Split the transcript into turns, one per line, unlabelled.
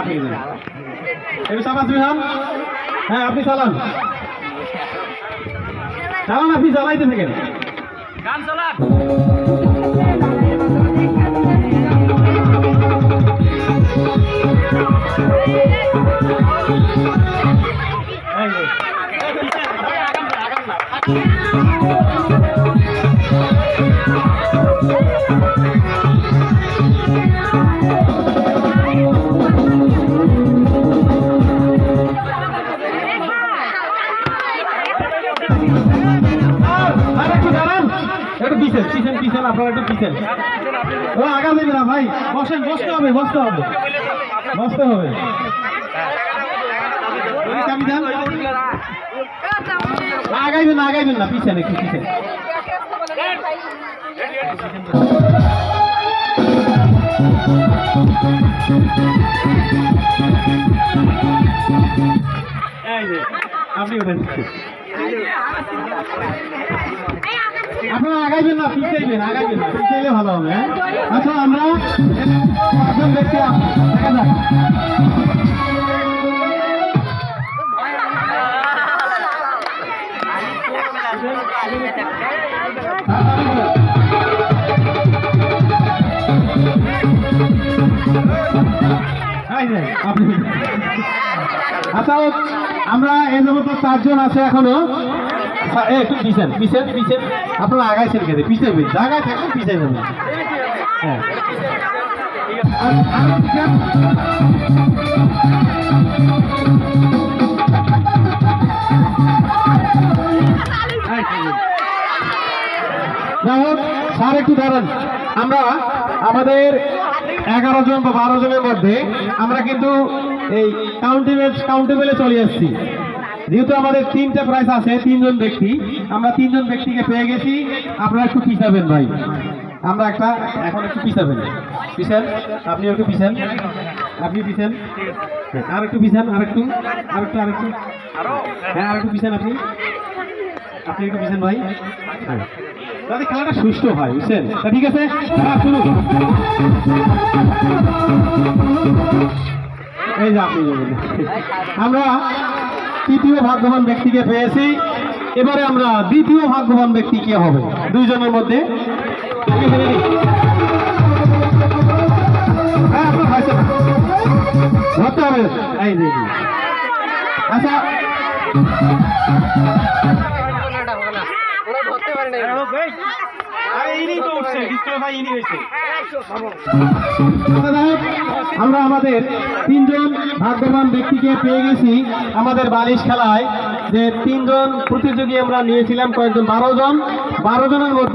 আপনি হ্যাঁ আপনি চালান চালান, আপনি চালাইতে থাকেন। গান চালান। একটু পিছেন পিছেন পিছেন, আপনারা একটু পিছেন। ও আগা দেবে না ভাই, বসেন, বসতে হবে বসতে হবে বসতে হবে। আগাইবেন না আগাইবেন না, পিছেন একটু পিছেন। আপনি ওঠেন, আপনারা আগাইবেন না, পিছাইবেন, আগাইবেন না, পিছাইলে ভালো হবে। আচ্ছা আমরা পাঁচজন ব্যক্তি দেখা যাক। আচ্ছা আমরা এই যাবত 4 জন আছে এখনো। একটু পিছেন পিছেন পিছেন, আপনারা আগাইছেন খেতে, পিছাইবেন, জায়গায় থাকলে পিছাই যাবেন। হ্যাঁ যাই হোক, স্যার একটু দাঁড়ান। আমরা আমাদের 11 জন বা 12 জনের মধ্যে আমরা কিন্তু এই কাউন্টেবলে চলে আসছি। যেহেতু আমাদের 3টা প্রাইস আছে, 3 জন ব্যক্তি, আমরা 3 জন ব্যক্তিকে পেয়ে গেছি। আপনারা একটু পিছাবেন ভাই, আমরা একটা এখন একটু পিছাবেন, পিছেন, আপনি একটু পিছেন, আপনি পিছেন, আর একটু পিছেন, আরেকটু আরেকটু আরেকটু, হ্যাঁ আরেকটু পিছেন, আপনি আপনি একটু পিছেন ভাই, হ্যাঁ যাতে খেলাটা সুষ্ঠু হয়, বুঝছেন? ঠিক আছে, শুরু। এই যে আপনি আমরা 3য় ভাগ্যবান ব্যক্তিকে পেয়েছি। এবারে আমরা 2য় ভাগ্যবান ব্যক্তি কে হবে 2 জনের মধ্যে? হ্যাঁ আপনার হয়েছে না, ধরতে হবে। এই যে আচ্ছা আমরা আমাদের 3 জন ভাগ্যবান ব্যক্তিকে পেয়ে গেছি আমাদের বালিশ খেলায়। যে 3 জন প্রতিযোগী আমরা নিয়েছিলাম, কয়েকজন 12 জনের মধ্যে